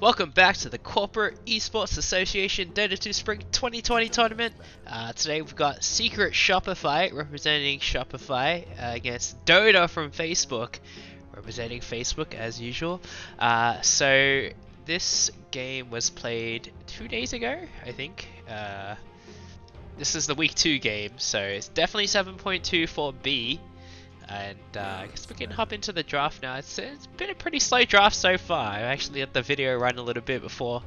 Welcome back to the Corporate Esports Association Dota 2 Spring 2020 tournament. Today we've got Secret Shopify representing Shopify against Dota from Facebook representing Facebook as usual. So this game was played 2 days ago, I think. This is the week 2 game, so it's definitely 7.2 for B. And I guess we can hop into the draft now. It's been a pretty slow draft so far. I actually let the video run a little bit before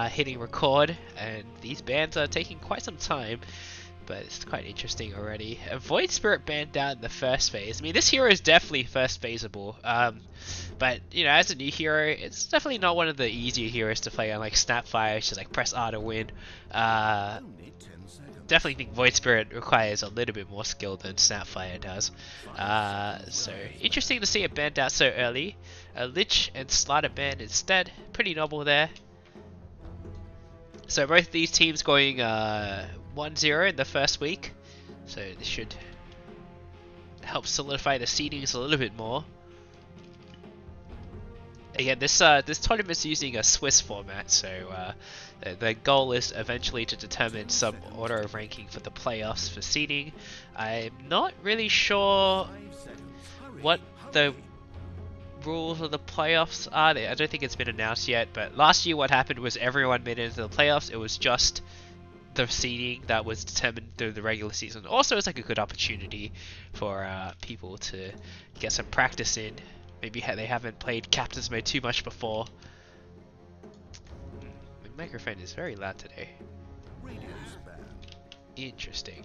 hitting record, and these bans are taking quite some time, but it's quite interesting already. A Void Spirit banned out in the first phase. I mean, this hero is definitely first phaseable, but you know, as a new hero, it's definitely not one of the easier heroes to play on, like Snapfire, which is like press R to win. Definitely think Void Spirit requires a little bit more skill than Snapfire does. So interesting to see it banned out so early. Lich and Slider banned instead. Pretty novel there. So both these teams going 1-0 in the first week. So this should help solidify the seedings a little bit more. Again, this tournament is using a Swiss format, so the goal is eventually to determine some order of ranking for the playoffs for seeding. I'm not really sure what the rules of the playoffs are. I don't think it's been announced yet, but last year what happened was everyone made it into the playoffs. It was just the seeding that was determined through the regular season. Also, it's like a good opportunity for people to get some practice in. Maybe they haven't played Captain's Mode too much before. My microphone is very loud today. Interesting.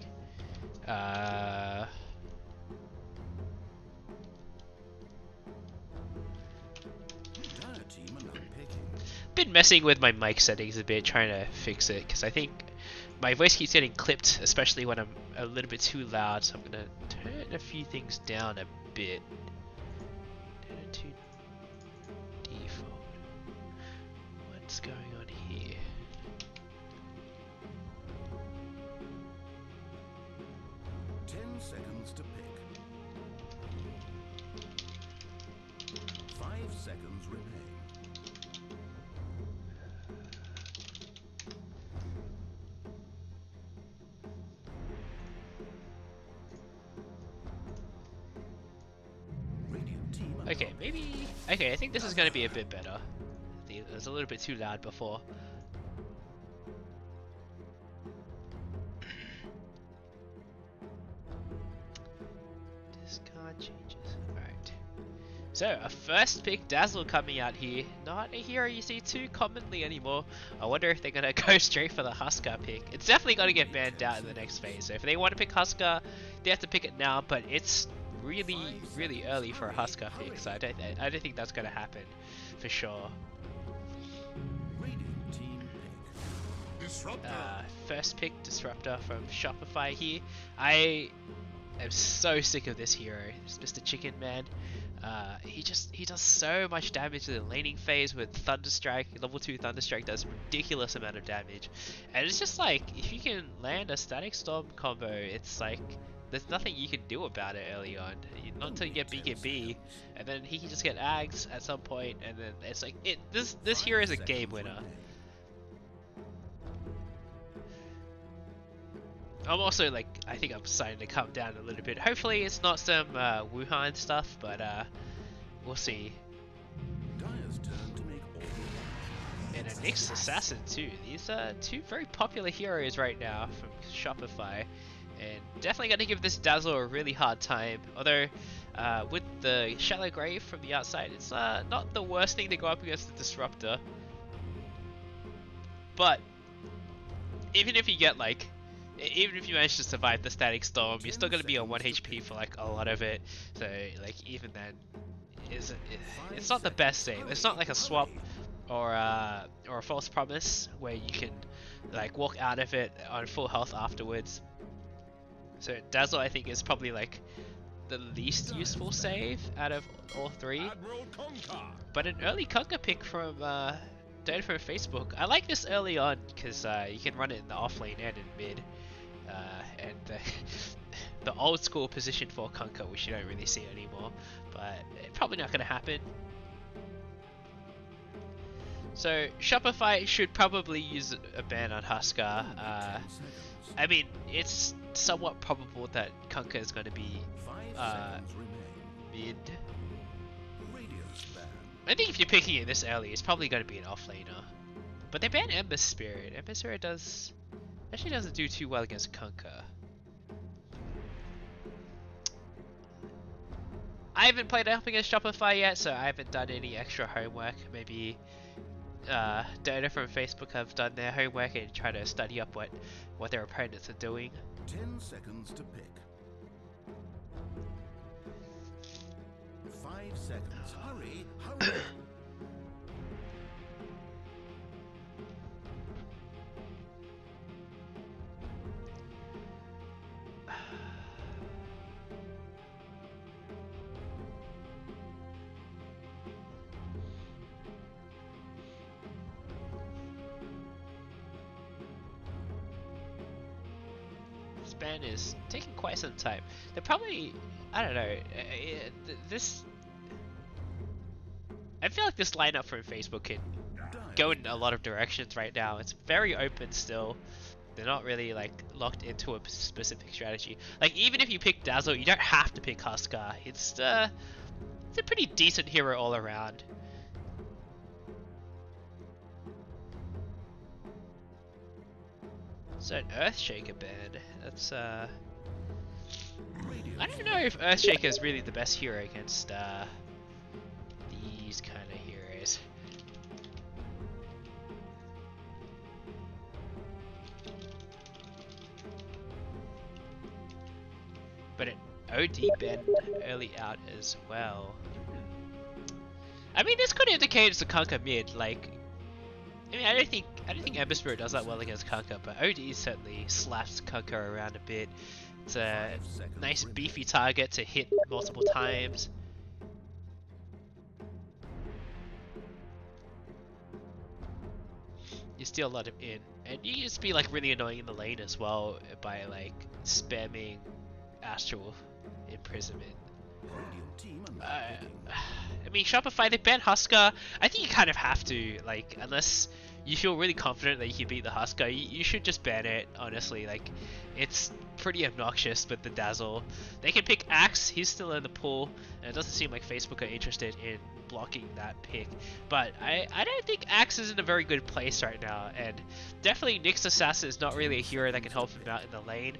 Been messing with my mic settings a bit, trying to fix it, because I think my voice keeps getting clipped, especially when I'm a little bit too loud, so I'm going to turn a few things down a bit. To default. What's going on here? Seconds to pick. 5 seconds remain. Okay, maybe... Okay, I think this is going to be a bit better. It was a little bit too loud before. Discard changes. Alright. So, a first pick Dazzle coming out here. Not a hero you see too commonly anymore. I wonder if they're going to go straight for the Husker pick. It's definitely going to get banned out in the next phase. So if they want to pick Husker, they have to pick it now, but it's really early for a Husker pick, so I don't think that's going to happen for sure. First pick Disruptor from Shopify here. I am so sick of this hero. It's Mr. Chicken Man. He does so much damage in the laning phase with Thunderstrike. Level 2 Thunderstrike does a ridiculous amount of damage, and it's just like, if you can land a Static Storm combo, it's like there's nothing you can do about it early on. Not until you get BKB, and then he can just get Ags at some point, and then it's like this hero is a game winner. I'm also like, I think I'm starting to come down a little bit. Hopefully it's not some Wuhan stuff, but we'll see. And a Nyx Assassin too. These are two very popular heroes right now from Shopify. And definitely going to give this Dazzle a really hard time. Although, with the Shallow Grave from the outside, it's not the worst thing to go up against the Disruptor. But, even if you get like, even if you manage to survive the Static Storm, you're still going to be on 1 HP for like a lot of it. So, like, even then, it's not the best save. It's not like a swap or a false promise where you can like walk out of it on full health afterwards. So Dazzle, I think, is probably like the least useful save out of all three. But an early Conquer pick from Dota from Facebook. I like this early on because you can run it in the off lane and in mid. And the old school position for Conquer, which you don't really see anymore. But probably not going to happen. So Shopify should probably use a ban on Huskar. I mean, it's somewhat probable that Kunkka is going to be 5 seconds remain. mid. Radiant's ban. I think if you're picking it this early, it's probably going to be an offlaner. But they ban Ember Spirit. Ember Spirit actually doesn't do too well against Kunkka. I haven't played up against Shopify yet, so I haven't done any extra homework. Maybe Dota from Facebook have done their homework and try to study up what their opponents are doing. 10 seconds to pick. 5 seconds. Hurry, hurry. This ban is taking quite some time. They're probably, I don't know, this... I feel like this lineup from Facebook can go in a lot of directions right now. It's very open still. They're not really like locked into a specific strategy. Like even if you pick Dazzle, you don't have to pick Huskar. It's a pretty decent hero all around. So an Earthshaker ban. That's I don't know if Earthshaker is really the best hero against these kind of heroes. But an OD ban early out as well. I mean, this could indicate it's a Kunkka mid. Like, I mean, I don't think Ember Spirit does that well against Kunkka, but OD certainly slaps Kunkka around a bit. It's a nice beefy target to hit multiple times. You steal a lot of in, and you can just be like really annoying in the lane as well by like spamming Astral Imprisonment. I mean, Shopify, they ban Huskar. I think you kind of have to, like, unless you feel really confident that you can beat the Huskar, you should just ban it, honestly. Like, it's pretty obnoxious with the Dazzle. They can pick Axe, he's still in the pool, and it doesn't seem like Facebook are interested in blocking that pick. But I don't think Axe is in a very good place right now, and definitely Nyx Assassin is not really a hero that can help him out in the lane.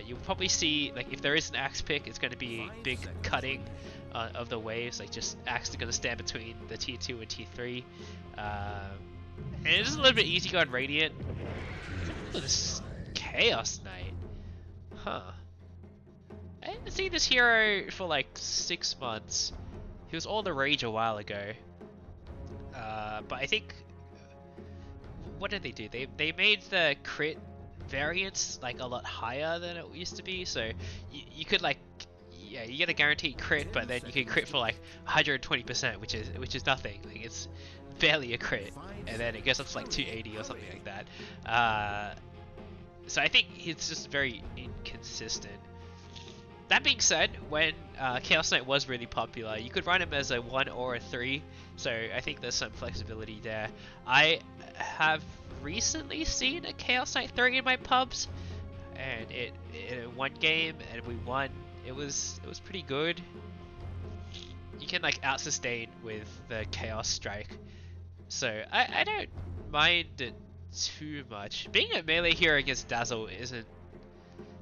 You'll probably see, like, if there is an Axe pick, it's going to be big cutting of the waves, like just Axe is going to stand between the tier 2 and tier 3. And it's a little bit easier on Radiant. Look at this Chaos Knight. Huh. I didn't see this hero for like 6 months. He was all the rage a while ago. But I think... What did they do? They made the crit variance like a lot higher than it used to be, so you could like... Yeah, you get a guaranteed crit, but then you can crit for like 120%, which is nothing. Like it's barely a crit, and then it goes up to like 280 or something like that. So I think it's just very inconsistent. That being said, when Chaos Knight was really popular, you could run him as a 1 or a 3, so I think there's some flexibility there. I have recently seen a Chaos Knight 3 in my pubs, and it one game, and we won. It was pretty good. You can like out sustain with the Chaos Strike, so I don't mind it too much. Being a melee hero against Dazzle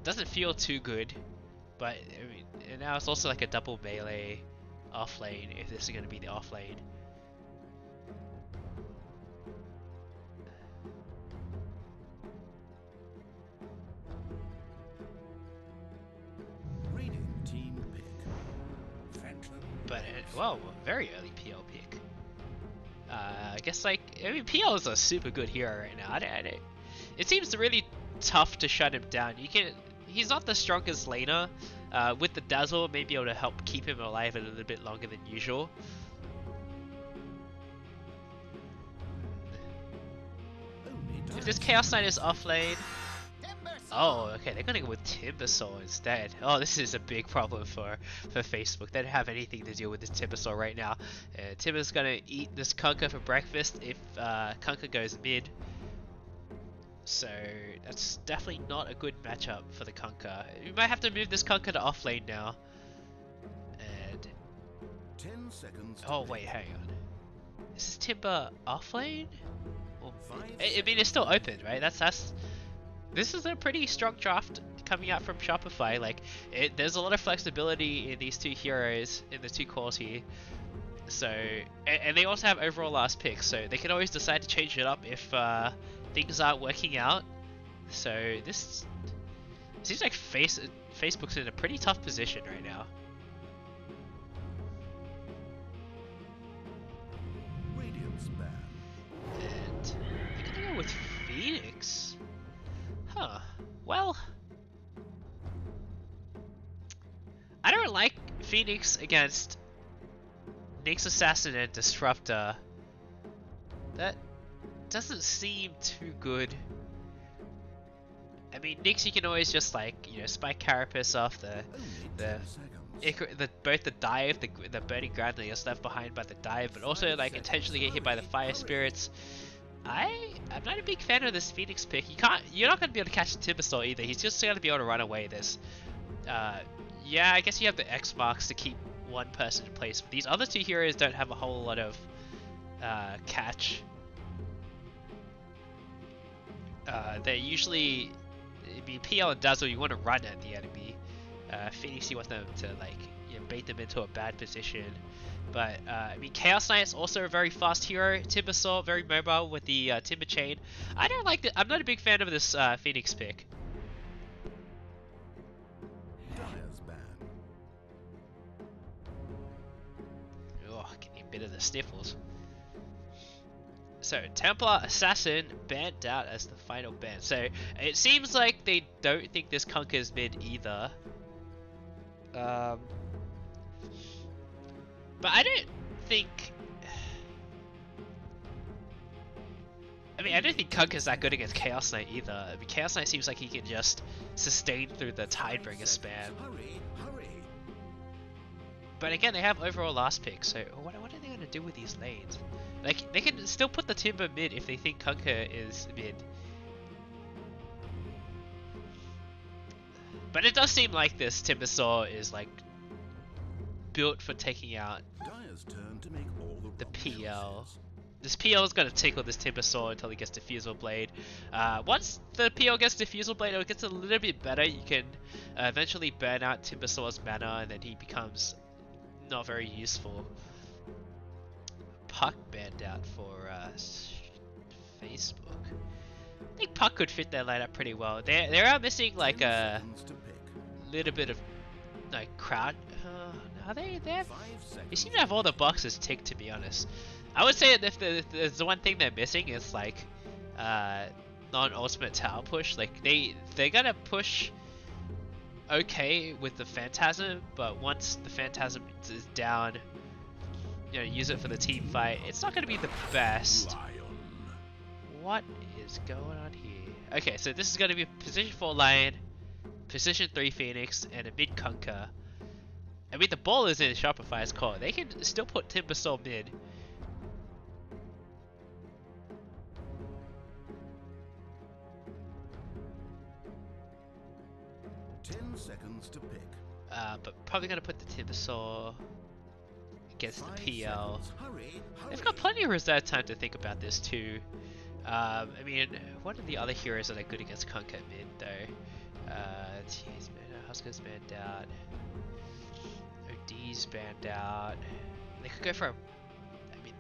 doesn't feel too good, but I mean, and now it's also like a double melee off lane if this is going to be the off lane. But well, very early PL pick. I guess like I mean PL is a super good hero right now. It seems really tough to shut him down. He's not the strongest laner. With the Dazzle, maybe able to help keep him alive a little bit longer than usual. If this Chaos Knight is off lane, Oh, okay, they're gonna go with Timbersaw instead. Oh, this is a big problem for Facebook. They don't have anything to deal with this Timbersaw right now. Timber's gonna eat this Kunkka for breakfast if Kunkka goes mid. So that's definitely not a good matchup for the Kunkka. You might have to move this Kunkka to off lane now. And 10 seconds. oh wait, hang on. Is this Timber off lane? Or, I mean, it's still open, right? This is a pretty strong draft coming out from Shopify. Like, there's a lot of flexibility in these two heroes, in the two cores here. So, and they also have overall last picks, so they can always decide to change it up if things aren't working out. So this seems like Facebook's in a pretty tough position right now. Radiance ban. And they're gonna go with Phoenix. Huh. Well, I don't like Phoenix against Nyx Assassin and Disruptor. That doesn't seem too good. I mean, Nyx, you can always just, like, you know, spike Carapace off both the dive, the burning ground that gets left behind by the dive, but also like intentionally get hit by the fire spirits. I'm not a big fan of this Phoenix pick. You're not gonna be able to catch Timbersaw either. He's just gonna be able to run away this. Yeah, I guess you have the X marks to keep one person in place. But these other two heroes don't have a whole lot of catch. They're usually, I mean, PL and Dazzle, you want to run at the enemy. Phoenix, you want them to, like, you know, bait them into a bad position. But I mean, Chaos Knight's also a very fast hero. Timbersaw, very mobile with the Timber Chain. I don't like it. I'm not a big fan of this Phoenix pick. Dire's ban. Oh, getting a bit of the sniffles. So, Templar Assassin banned out as the final ban. So, it seems like they don't think this Kunkka's mid either. But I don't think... I mean, I don't think Kunkka's that good against Chaos Knight either. I mean, Chaos Knight seems like he can just sustain through the Tidebringer spam. Hurry, hurry. But again, they have overall last pick, so what are they going to do with these lanes? Like, they can still put the Timber mid if they think Kunkka is mid. But it does seem like this Timbersaw is, like, built for taking out Dire's turn to make all the the wrong PL. choices. This PL is going to tickle this Timbersaw until he gets Diffusal Blade. Once the PL gets Diffusal Blade, it gets a little bit better. You can eventually burn out Timbersaw's mana, and then he becomes not very useful. Puck banned out for Facebook. I think Puck could fit their lineup pretty well. They are missing like 10 a seconds to pick. little bit of like crowd. Are they there? 5 seconds. They seem to have all the boxes ticked, to be honest. I would say that if there's the one thing they're missing is like non-ultimate tower push. Like they're gonna push okay with the Phantasm, but once the Phantasm is down, you know, use it for the team fight. It's not gonna be the best. Lion. What is going on here? Okay, so this is gonna be position 4 Lion, position 3 Phoenix, and a mid Kunkka. I mean, the ball is in Shopify's core. They can still put Timbersaw mid. 10 seconds to pick. But probably gonna put the Timbersaw against the 5 PL. seconds. Hurry, hurry. They've got plenty of reserve time to think about this too. I mean, what are the other heroes that are good against Kunkka mid though? Huskar's banned out. OD's banned out. They could go for a... I mean,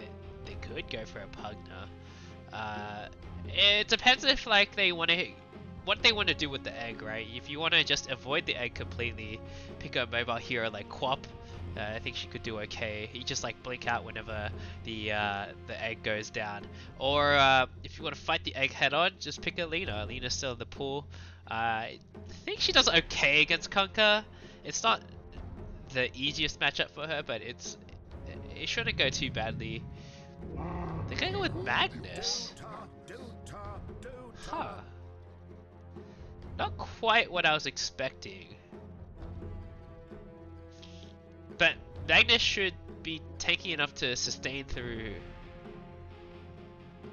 they could go for a Pugna. It depends if like they want to... What they want to do with the egg, right? If you want to just avoid the egg completely, pick up a mobile hero like Quap. I think she could do okay. You just like blink out whenever the egg goes down. Or if you want to fight the egg head on, just pick Alina. Alina's still in the pool. I think she does okay against Kunkka. It's not the easiest matchup for her, but it shouldn't go too badly. They're gonna go with Magnus. Dota, Dota, Dota. Huh. Not quite what I was expecting. But Magnus should be tanky enough to sustain through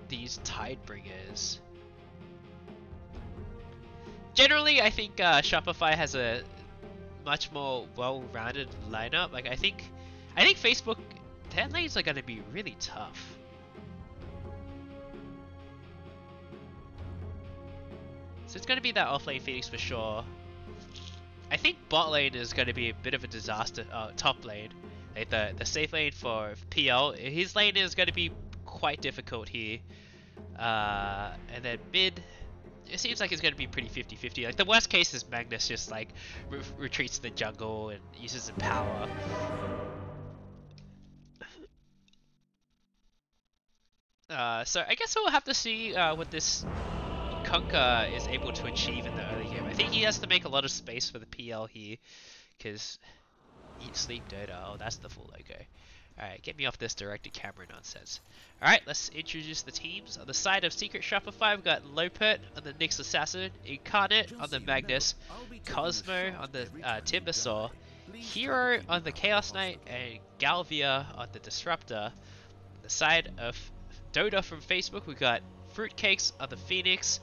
these Tidebringers. Generally, I think Shopify has a much more well-rounded lineup. Like I think Facebook, their lanes are going to be really tough. So it's going to be that off-lane Phoenix for sure. I think bot lane is going to be a bit of a disaster. Top lane, like the safe lane for PL, his lane is going to be quite difficult here. And then mid, it seems like it's going to be pretty 50-50. Like the worst case is Magnus just like retreats to the jungle and uses the power. So I guess we'll have to see what this Kunkka is able to achieve in the early game. I think he has to make a lot of space for the PL here, because Eat Sleep Dota. Oh, that's the full logo. Alright, get me off this directed camera nonsense. Alright, let's introduce the teams. On the side of Secret Shopify, we've got Lopet on the Nyx Assassin, Incarnate on the Magnus, Cosmo on the Timbersaw, Hero on the Chaos Knight, and Galvia on the Disruptor. On the side of Dota from Facebook, we've got Fruitcakes on the Phoenix,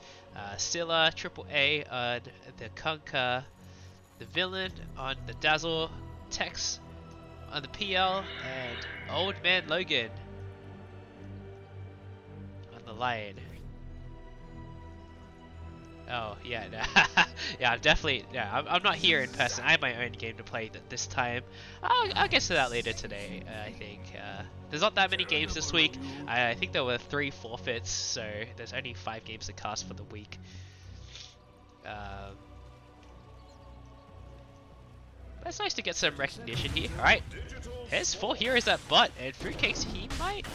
Scylla, AAA on the Kunkka, the Villain on the Dazzle, Tex on the PL, and Old Man Logan on the Lion. Oh yeah, yeah, I'm definitely, yeah, I'm not here in person. I have my own game to play this time. I'll get to that later today. I think there's not that many games this week. I think there were 3 forfeits, so there's only 5 games to cast for the week. But it's nice to get some recognition here. Alright, there's 4 heroes at bot, and Fruitcakes,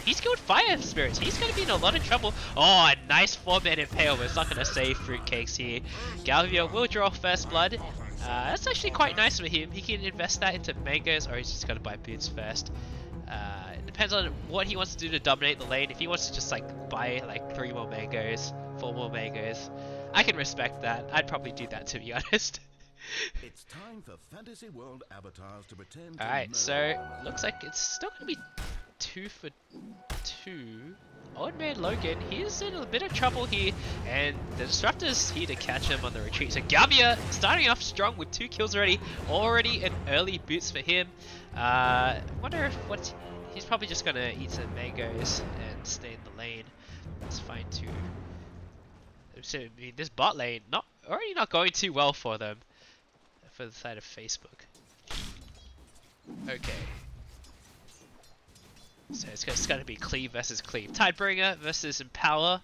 he's killed Fire Spirits. He's going to be in a lot of trouble. Oh, a nice 4-man Impale, but it's not going to save Fruitcakes here. Galvia will draw First Blood. That's actually quite nice for him. He can invest that into mangoes, or he's just going to buy boots first. It depends on what he wants to do to dominate the lane. If he wants to just like buy like 3 more mangoes, 4 more mangoes, I can respect that. I'd probably do that, to be honest. It's time for Fantasy World avatars to pretend. Alright, so looks like it's still gonna be 2 for 2. Old Man Logan, he's in a bit of trouble here, and the Disruptor's here to catch him on the retreat. So Galvia starting off strong with 2 kills already an early boots for him. Wonder if he's probably just gonna eat some mangoes and stay in the lane. That's fine too. So I mean, this bot lane already not going too well for them. For the side of Facebook. Okay. So it's going to be Cleave versus Cleave. Tidebringer versus Empower.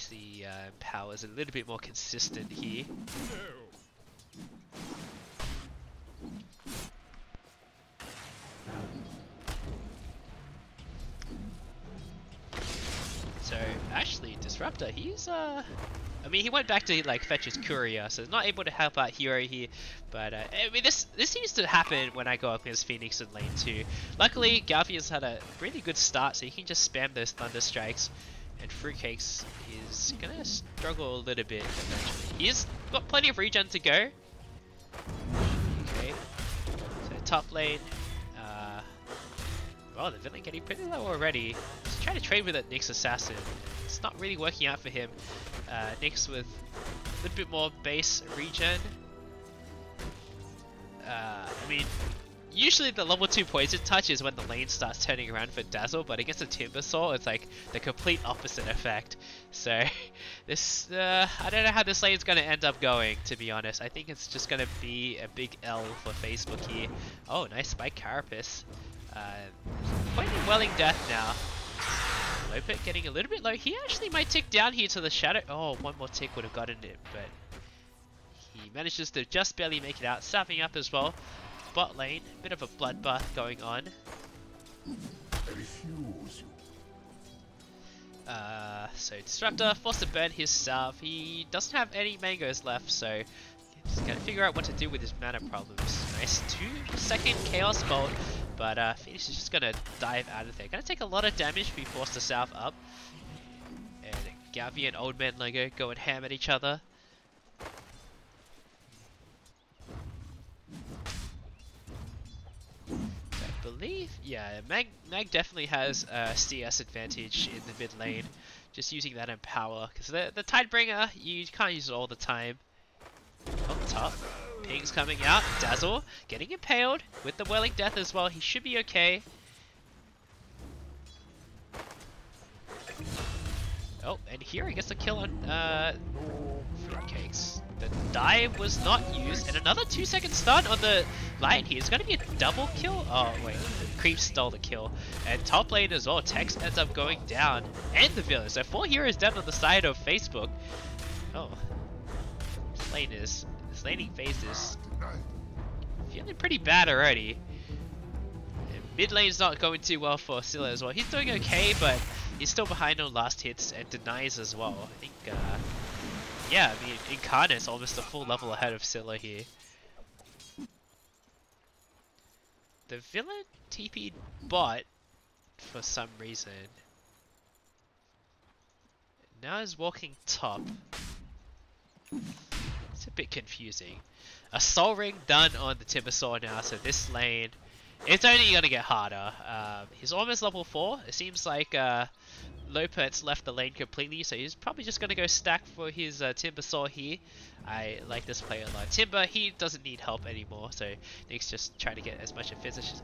The Empower is a little bit more consistent here. So actually, Disruptor, he's I mean, he went back to like fetch his courier, so not able to help out Hero here. But I mean, this seems to happen when I go up against Phoenix in lane 2. Luckily, Galvia's had a really good start, so he can just spam those Thunder Strikes. And Fruitcakes is gonna struggle a little bit eventually. He's got plenty of regen to go. Okay, so top lane. Well, the villain getting pretty low already. He's trying to trade with that Nyx Assassin. It's not really working out for him. Nyx with a little bit more base regen. I mean, usually the level 2 poison touch is when the lane starts turning around for Dazzle, but against a Timbersaw, it's like the complete opposite effect. So, this, I don't know how this lane's going to end up going, to be honest. I think it's just going to be a big L for Facebook here. Oh, nice Spike Carapace. Quite a welling death now. Lopet getting a little bit low. He actually might tick down here to the shadow. Oh, 1 more tick would have gotten it, but he manages to just barely make it out. Sapping up as well. Bot lane, bit of a bloodbath going on. So Disruptor forced to burn his salve. He doesn't have any mangoes left, so he's gonna figure out what to do with his mana problems. Nice 2-second Chaos Bolt. But Phoenix is just gonna dive out of there. Gonna take a lot of damage to be forced to salve up. And Galvia and Old Man Lego going ham at each other. believe, yeah, Mag definitely has a CS advantage in the mid lane. Just using that in power, because the Tidebringer, you can't use it all the time. On top, Ping's coming out, Dazzle getting impaled with the Whirling Death as well. He should be okay. Oh, and here he gets a kill on Fruitcakes. The dive was not used, and another 2-second stun on the Lion here. It's going to be a double kill. Oh wait, Creep stole the kill, and top lane as well. Tex ends up going down, and the villain. So 4 heroes down on the side of Facebook. Oh, this laning phase is feeling pretty bad already. And mid lane's not going too well for Scylla as well. He's doing okay, but he's still behind on last hits and denies as well. I think, yeah, I mean, Incarnate's almost a full level ahead of Scylla here. The villain TP'd bot for some reason. Now he's walking top. It's a bit confusing. A Soul Ring done on the Timbersaw now, so this lane, it's only going to get harder. He's almost level 4. It seems like Lopet's left the lane completely, so he's probably just going to go stack for his Timbersaw here. I like this player a lot. Timber, he doesn't need help anymore, so Nick's just trying to get as much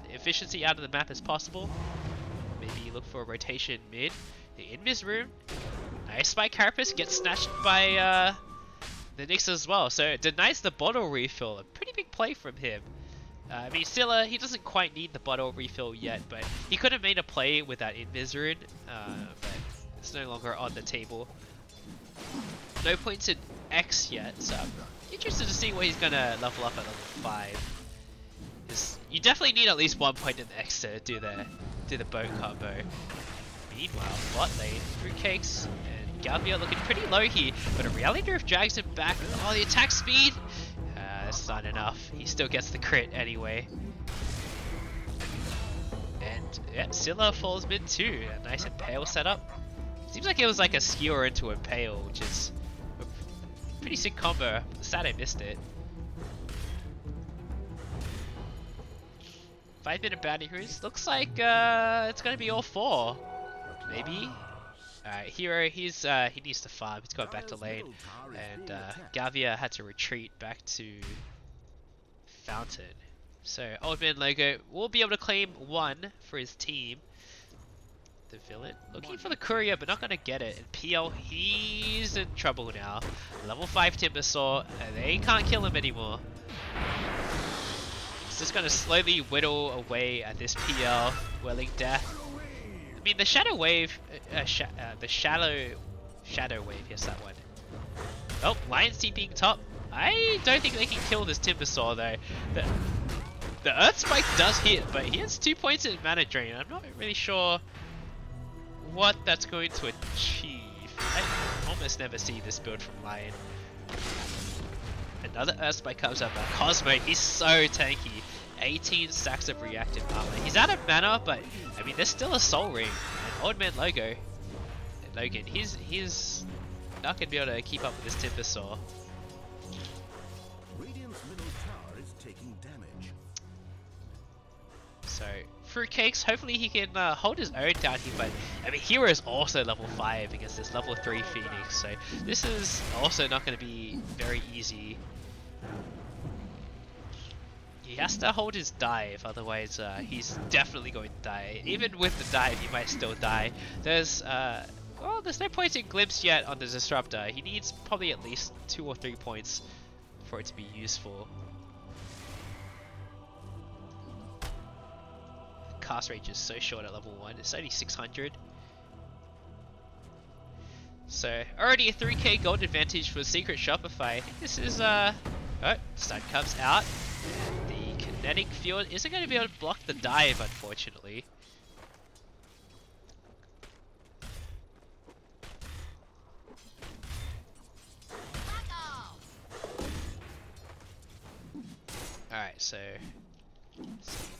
efficiency out of the map as possible. Maybe look for a rotation mid. The Invis room. Nice Spike Carapace gets snatched by the Nyx as well, so it denies the bottle refill. A pretty big play from him. I mean, Scylla, he doesn't quite need the bottle refill yet, but he could have made a play with that Invis rune, but it's no longer on the table. No points in X yet, so I'm interested to see where he's gonna level up at level 5. You definitely need at least 1 point in X to do the bow combo. Meanwhile, bot lane, Fruitcakes and Galvia looking pretty low here, but a Reality Drift drags him back. Oh, the attack speed! That's not enough. He still gets the crit anyway. And yeah, Scylla falls mid too. A nice impale setup. Seems like it was like a skewer into impale, which is a pretty sick combo. Sad I missed it. 5-minute bounty heroes. Looks like it's gonna be all 4. Maybe. Alright, Hero, he needs to farm. He's going back to lane, and Galvia had to retreat back to Fountain. So Old Man Logo will be able to claim 1 for his team. The villain looking for the courier, but not gonna get it. And PL, he's in trouble now. Level 5 Timbersaw, and they can't kill him anymore. It's just gonna slowly whittle away at this PL Whirling Death. I mean, the Shadow Wave, the Shadow Wave, yes, that one. Oh, Lion's TPing top. I don't think they can kill this Timbersaw though. The Earth Spike does hit, but he has 2 points in mana drain. I'm not really sure what that's going to achieve. I almost never see this build from Lion. Another Earth Spike comes up. Cosmo, he's so tanky. 18 stacks of reactive armor. He's out of mana, but I mean, there's still a Soul Ring. And Old Man Logan, he's not gonna be able to keep up with this Timbersaw. Radiant's middle tower is taking damage. So Fruitcakes, hopefully he can hold his own down here. But I mean, Hero is also level 5 against this level 3 Phoenix. So this is also not going to be very easy. He has to hold his dive, otherwise he's definitely going to die. Even with the dive, he might still die. There's well, there's no points in Glimpse yet on the Disruptor. He needs probably at least 2 or 3 points for it to be useful. The cast range is so short at level 1. It's only 600. So already a 3k gold advantage for Secret Shopify. I think this is oh, stun comes out. The kinetic field isn't going to be able to block the dive, unfortunately. Alright, so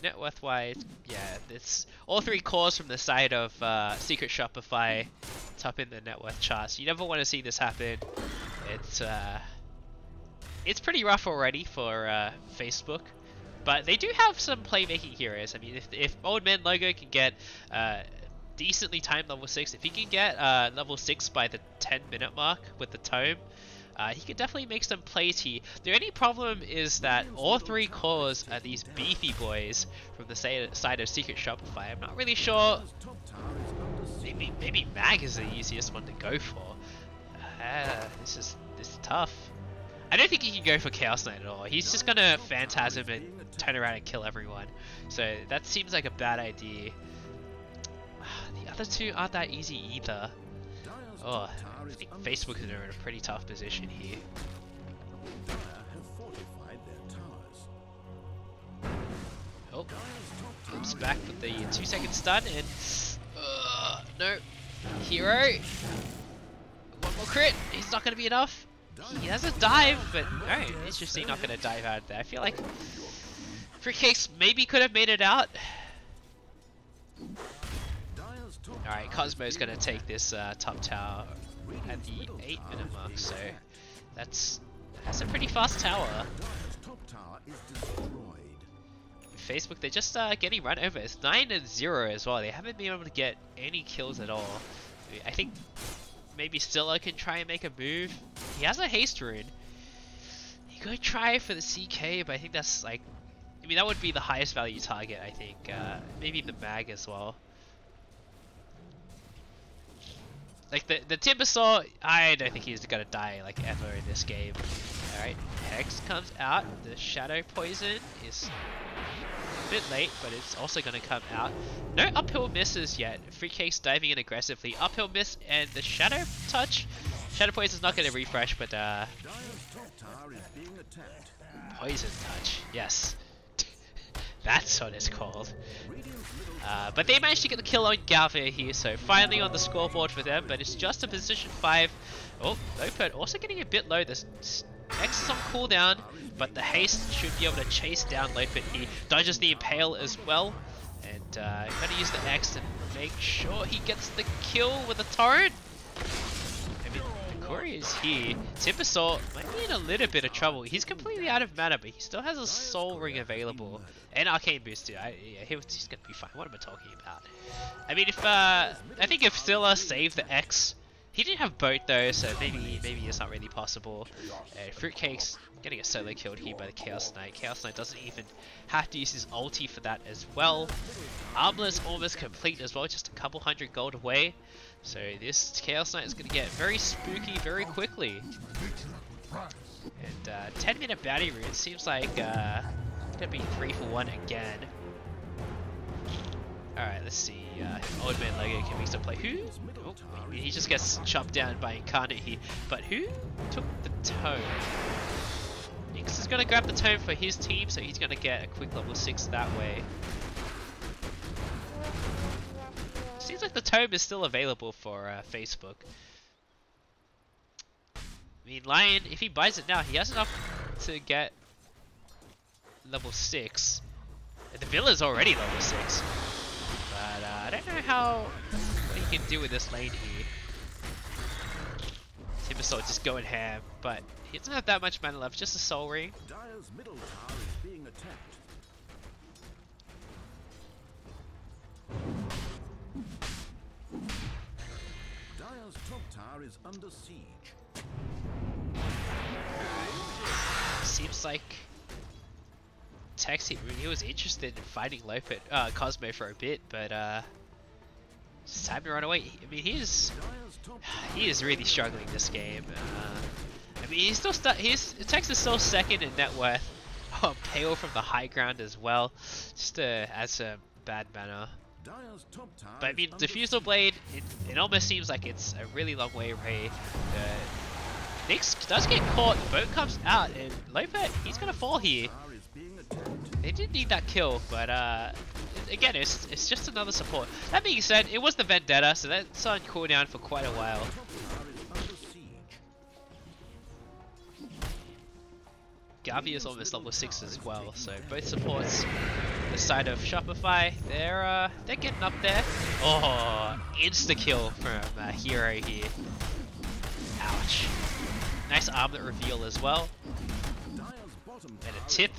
net worth wise, yeah, it's all 3 cores from the side of Secret Shopify top in the net worth charts. You never want to see this happen. It's pretty rough already for Facebook. But they do have some playmaking heroes. I mean, if Old Man Logo can get decently timed level 6, if he can get level 6 by the 10-minute mark with the tome, he could definitely make some plays here. The only problem is that all 3 cores are these beefy boys from the side of Secret Shopify. I'm not really sure. Maybe Mag is the easiest one to go for. This is tough. I don't think he can go for Chaos Knight at all. He's just gonna Phantasm and turn around and kill everyone. So that seems like a bad idea. The other 2 aren't that easy either. Oh, I think Facebook is in a pretty tough position here. Oh, flips back with the 2-second stun and no, hero. One more crit. He's not going to be enough. He has a dive, but no, it's just he's not going to dive out there. I feel like Fruitcakes maybe could have made it out. Alright, Cosmo's going to take this top tower at the 8-minute mark, so that's a pretty fast tower. Facebook, they're just getting run over. It's 9-0 as well. They haven't been able to get any kills at all. I think maybe Scylla can try and make a move. He has a haste rune. He could try for the CK, but I think that's like, I mean, that would be the highest value target, I think. Maybe the Mag as well. Like the Timbersaw, I don't think he's gonna die like ever in this game. Alright, Hex comes out. The Shadow Poison is a bit late, but it's also gonna come out. No uphill misses yet. Fruitcake's diving in aggressively. Uphill miss and the Shadow Touch. Shadow Poison's not gonna refresh, but Poison Touch, yes. That's what it's called. But they managed to get the kill on Galvia here, so finally on the scoreboard for them, but it's just a position 5. Oh, Lopert also getting a bit low. This X is on cooldown, but the haste should be able to chase down Lopert. He dodges the Impale as well, and gotta use the X to make sure he gets the kill with a torrent. I mean, the Courier is here. Timbersaw might be in a little bit of trouble. He's completely out of mana, but he still has a Soul Ring available. And Arcane Boost too. Yeah, he's gonna be fine. What am I talking about? I mean, if I think if Scylla saved the X, he didn't have boat though, so maybe it's not really possible. Fruitcake's getting a solo killed here by the Chaos Knight. Chaos Knight doesn't even have to use his ulti for that as well. Armor's almost complete as well, just a couple hundred gold away. So this Chaos Knight is gonna get very spooky very quickly. And 10-minute bounty rune seems like gonna be 3 for 1 again. Alright, let's see. Old Man Lego can make some play. Who? Oh, I mean, he just gets chopped down by Incarnate here. But who took the tome? Nix is gonna grab the tome for his team, so he's gonna get a quick level 6 that way. Seems like the tome is still available for Facebook. I mean, Lion, if he buys it now, he has enough to get level 6. The Villa's already level 6. But I don't know what he can do with this lane here. Timbersaw just going ham, but he doesn't have that much mana left, just a Soul Ring. Dire's middle tower is being attacked. Dire's top tower is under siege. Seems like Tex, he was interested in fighting Lopet, Cosmo for a bit, but it's time to run away. I mean, he is really struggling this game. I mean, he's still Tex is still second in net worth. Oh, Pale from the high ground as well, just to add some bad mana. But I mean, Diffusal Blade, it almost seems like it's a really long way away. Nyx does get caught, the boat comes out, and Lopet, he's gonna fall here. They did need that kill, but again, it's just another support. That being said, it was the Vendetta, so that's on cooldown for quite a while. Gavi is almost level 6 as well, so both supports the side of Shopify, they're getting up there. Oh, insta kill from Hero here. Ouch. Nice armlet reveal as well. And a tip.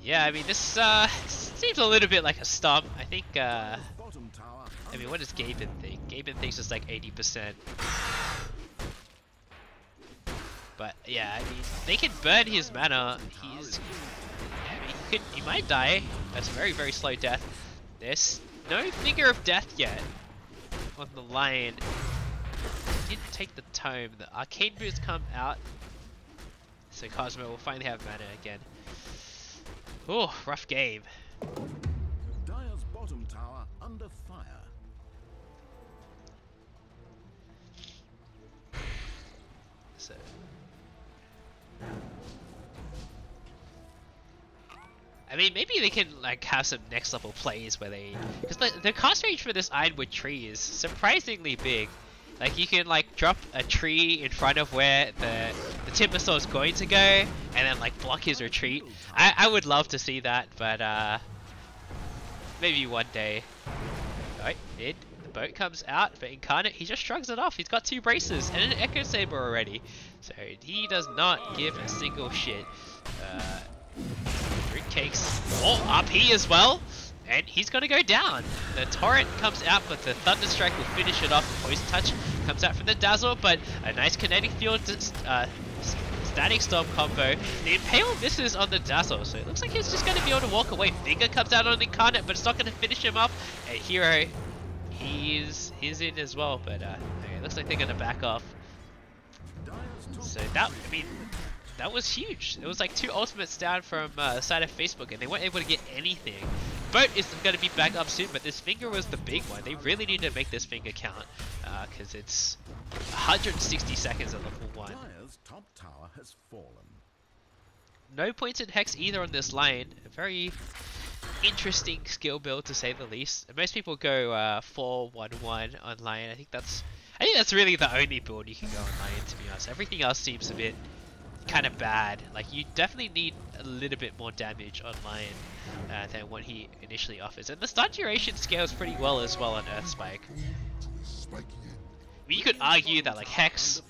Yeah, I mean, this seems a little bit like a stomp. I think, I Bottom tower mean, what does Gaben think? Gaben thinks it's like 80%. But yeah, I mean, they can burn his mana. He's, I mean, he might die. That's a very, very slow death. There's no finger of death yet on the lion. He didn't take the tome. The arcane boots come out, so Cosmo will finally have mana again. Oh, rough game. Dire's bottom tower under fire. So, I mean, maybe they can like have some next level plays where they, because the cast range for this Ironwood tree is surprisingly big. Like you can like drop a tree in front of where the Timber Saw is going to go, and then like block his retreat. I would love to see that, but maybe one day. Alright, the boat comes out, but Incarnate, he just shrugs it off. He's got 2 braces and an Echo Saber already, so he does not give a single shit. Fruitcake's RP as well, and he's gonna go down. The Torrent comes out, but the Thunderstrike will finish it off. The Poison Touch comes out from the Dazzle, but a nice Kinetic Field Static Storm combo. The Impale misses on the Dazzle, so it looks like he's just gonna be able to walk away. Finger comes out on Incarnate, but it's not gonna finish him up. And Hero, he's in as well, but okay, it looks like they're gonna back off. So that, I mean, that was huge. It was like 2 ultimates down from the side of Facebook, and they weren't able to get anything. Boat is going to be back up soon, but this finger was the big one. They really need to make this finger count, because it's 160 seconds at level 1. Dire's top tower has fallen. No points in Hex either on this line. A very interesting skill build to say the least. Most people go 4-1-1 on Lion. I think that's really the only build you can go on Lion, to be honest. Everything else seems a bit kind of bad. Like you definitely need a little bit more damage on Lion than what he initially offers, and the stun duration scales pretty well as well on Earthspike. I mean, you could argue that like Hex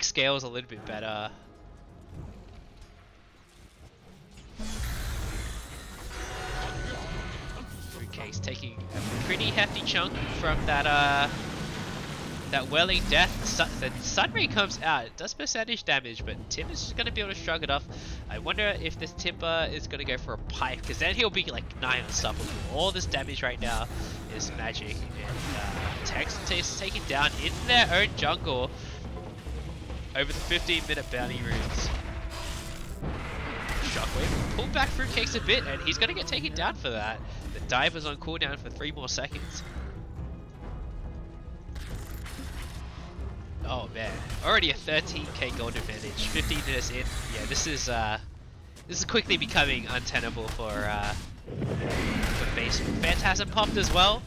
scales a little bit better. Fruitcake's taking a pretty hefty chunk from that Whirling Death. The Sunray comes out. It does percentage damage, but Tim is just going to be able to shrug it off. I wonder if this Timber is going to go for a pipe, because then he'll be like nigh unstoppable. All this damage right now is magic, and Texas is taken down in their own jungle over the 15-minute bounty runes. Shockwave pulled back Fruitcakes a bit, and he's going to get taken down for that. The dive was on cooldown for 3 more seconds. Oh man, already a 13k gold advantage, 15 minutes in. Yeah, this is quickly becoming untenable for Facebook. Phantasm popped as well.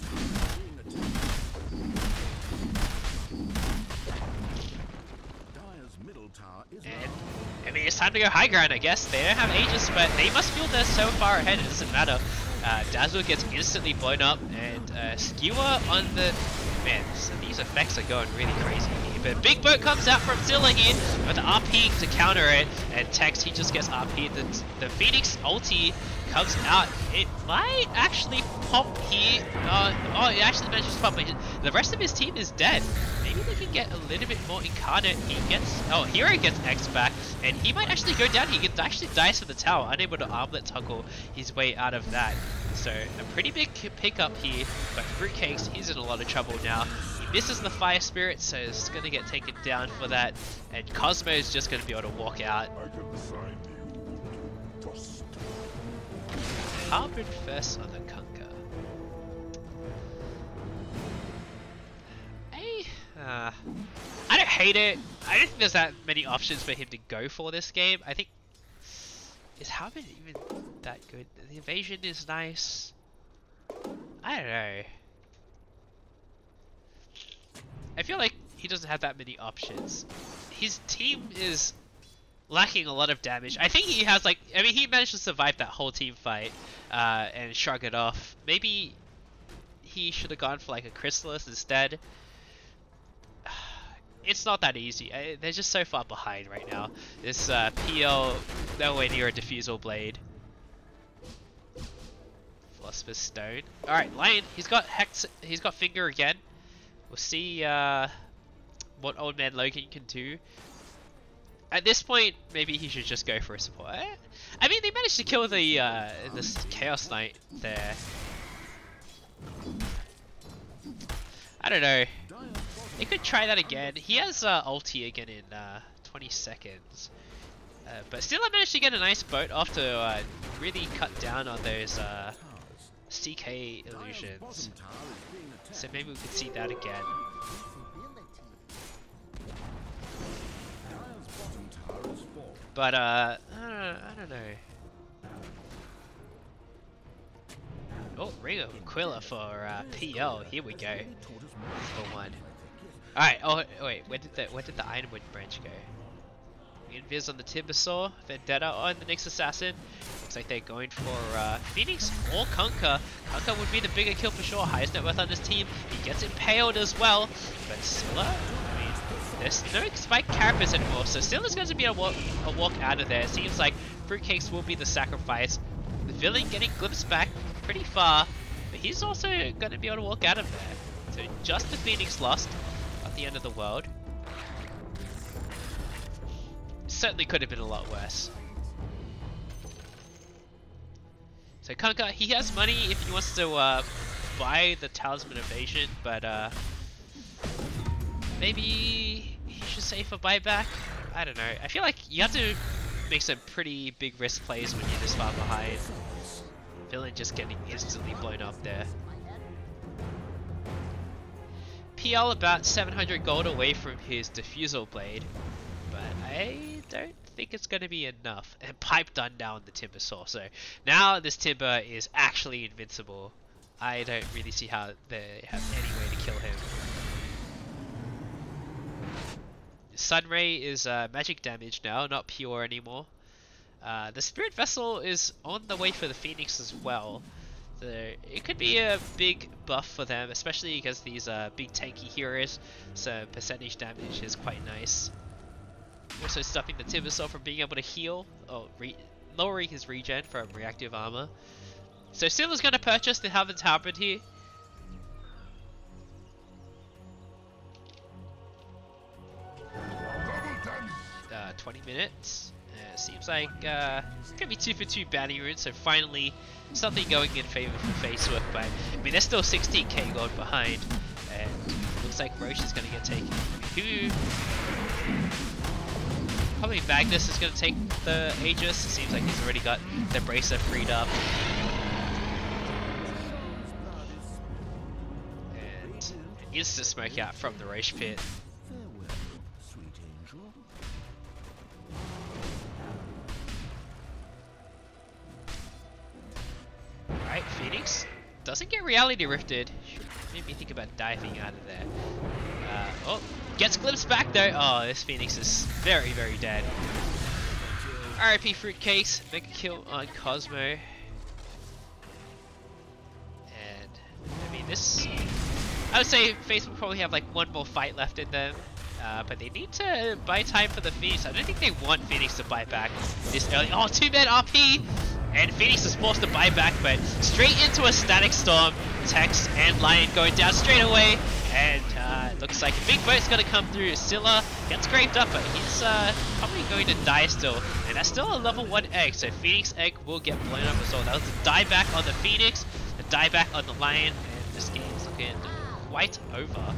And I mean, it's time to go high ground, I guess. They don't have Aegis, but they must feel they're so far ahead, it doesn't matter. Dazzle gets instantly blown up, and Skewer on the... Man, so these effects are going really crazy here. But Big Boat comes out from Zilla here with the RP to counter it, and Tex, he just gets RP. The Phoenix ulti comes out. It might actually pop here. Oh, it actually manages to pop, but the rest of his team is dead. Maybe they can get a little bit more Incarnate. He gets... Oh, Hero gets X back, and he might actually go down. He can actually dice for the tower, unable to armlet toggle his way out of that. So, a pretty big pickup here, but Fruitcakes, he's in a lot of trouble now. He misses the Fire Spirit, so he's going to get taken down for that, and Cosmo is just going to be able to walk out. Harbin first on the Conquer. I don't hate it. I don't think there's that many options for him to go for this game. I think... Is Harbin even that good? The evasion is nice. I don't know. I feel like he doesn't have that many options. His team is lacking a lot of damage. I think he has like... I mean, he managed to survive that whole team fight and shrug it off. Maybe he should have gone for like a Chrysalis instead. It's not that easy. They're just so far behind right now. This PL nowhere near a Diffusal Blade. Philosopher's Stone. Alright, Lion, he's got Hex, he's got Finger again. We'll see what Old Man Logan can do. At this point, maybe he should just go for a support. I mean, they managed to kill the this Chaos Knight there. I don't know. They could try that again. He has ulti again in 20 seconds. But still I managed to get a nice boat off to really cut down on those CK illusions. So maybe we could see that again. But I don't know. Oh, Ring of Aquila for PL. Here we go. For one. Alright, oh wait, where did the Ironwood branch go? Invis on the Timbersaw, Vendetta on the next assassin. Looks like they're going for Phoenix or Kunkka. Kunkka would be the bigger kill for sure. Highest net worth on his team. He gets impaled as well. But Scylla, I mean, there's no spike carapace anymore, so Scylla's going to be a walk out of there. It seems like Fruitcakes will be the sacrifice. The villain getting glimpsed back pretty far, but he's also going to be able to walk out of there. So just the Phoenix lost at the end of the world. Certainly could have been a lot worse. So Kunkka, he has money if he wants to buy the Talisman Evasion, but maybe he should save for buyback. I don't know. I feel like you have to make some pretty big risk plays when you're this far behind. Villain just getting instantly blown up there. PL about 700 gold away from his Diffusal Blade, but I don't think it's going to be enough. And Pipe done down the Timbersaw, so now this Timber is actually invincible. I don't really see how they have any way to kill him. Sunray is magic damage now, not pure anymore. The Spirit Vessel is on the way for the Phoenix as well. So it could be a big buff for them, especially because these big tanky heroes, so percentage damage is quite nice. Also stopping the Timbersaw from being able to heal, or lowering his regen from reactive armor. So Scylla's going to purchase the Heaven's Halberd here. 20 minutes. Seems like it's gonna be 2 for 2 bounty runes, so finally something going in favor for Facebook. But I mean, they're still 16k gold behind, and looks like Roche is gonna get taken. Who? Probably Magnus is gonna take the Aegis. It seems like he's already got the bracer freed up. And instant smoke out from the Roche pit. Alright, Phoenix doesn't get reality rifted. Should made me think about diving out of there. Oh, gets glimpsed back though. Oh, this Phoenix is very, very dead. RIP Fruitcakes, mega kill on Cosmo. And I mean, this, I would say Facebook probably have like one more fight left in them. But they need to buy time for the Phoenix. I don't think they want Phoenix to buy back this early. Oh, 2-man RP! And Phoenix is forced to buy back, but straight into a Static Storm. Tex and Lion going down straight away. And looks like a big boat's going to come through. Scylla gets scraped up, but he's probably going to die still. And that's still a level 1 egg, so Phoenix egg will get blown up as well. That was the dieback on the Phoenix, the dieback on the Lion, and this game's looking quite over.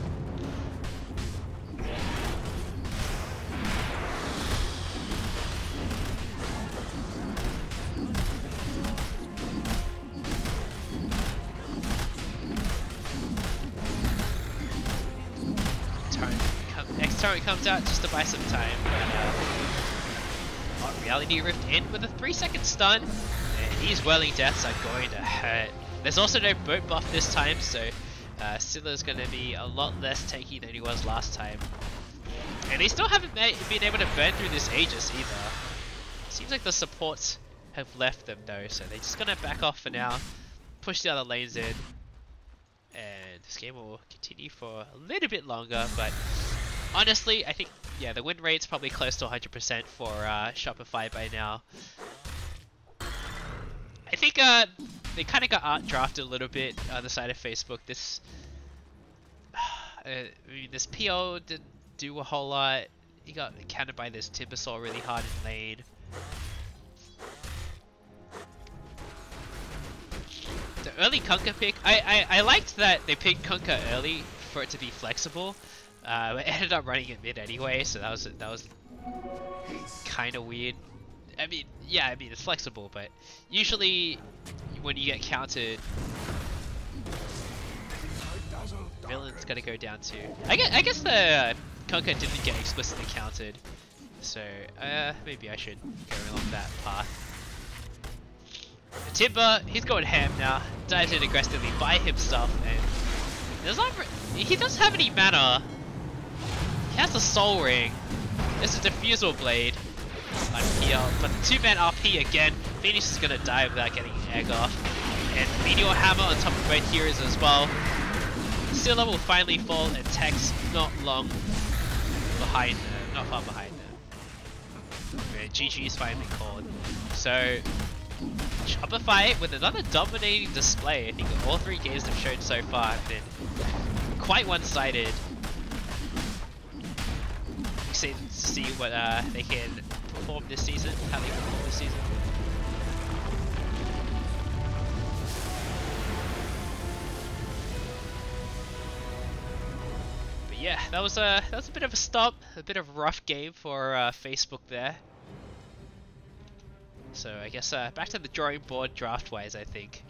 Next turret comes out just to buy some time. Reality Rift in with a 3-second stun, and these Whirling Deaths are going to hurt. There's also no boat buff this time, so Scylla's going to be a lot less tanky than he was last time. And they still haven't been able to burn through this Aegis either. Seems like the supports have left them though, so they're just going to back off for now, push the other lanes in, and this game will continue for a little bit longer, but honestly, I think, yeah, the win rate's probably close to 100% for Shopify by now. I I think they kind of got outdrafted a little bit on the side of Facebook. This I mean, this PO didn't do a whole lot. He got countered by this Timbersaw really hard in lane. The early Kunkka pick, I liked that they picked Kunkka early for it to be flexible. It ended up running it mid anyway, so that was kind of weird. I mean, yeah, I mean it's flexible, but usually when you get countered, villain's gotta go down too. I guess the Kunkka didn't get explicitly countered, so maybe I should go along that path. Timber, he's going ham now, dives in aggressively by himself, and there's not he doesn't have any mana. He has the Soul Ring. There's a Diffusal Blade on PL, but the 2-man RP again. Phoenix is gonna die without getting egg off, and Meteor Hammer on top of both heroes as well. Steel level will finally fall, and Tech's not long behind them, not far behind them. GG is finally called. So Shopify with another dominating display. I think all 3 games they've shown so far have been quite one-sided. Excited to see what they can perform this season, how they perform this season. But yeah, that was a bit of a stop, a bit of a rough game for Facebook there. So I guess back to the drawing board draft-wise, I think.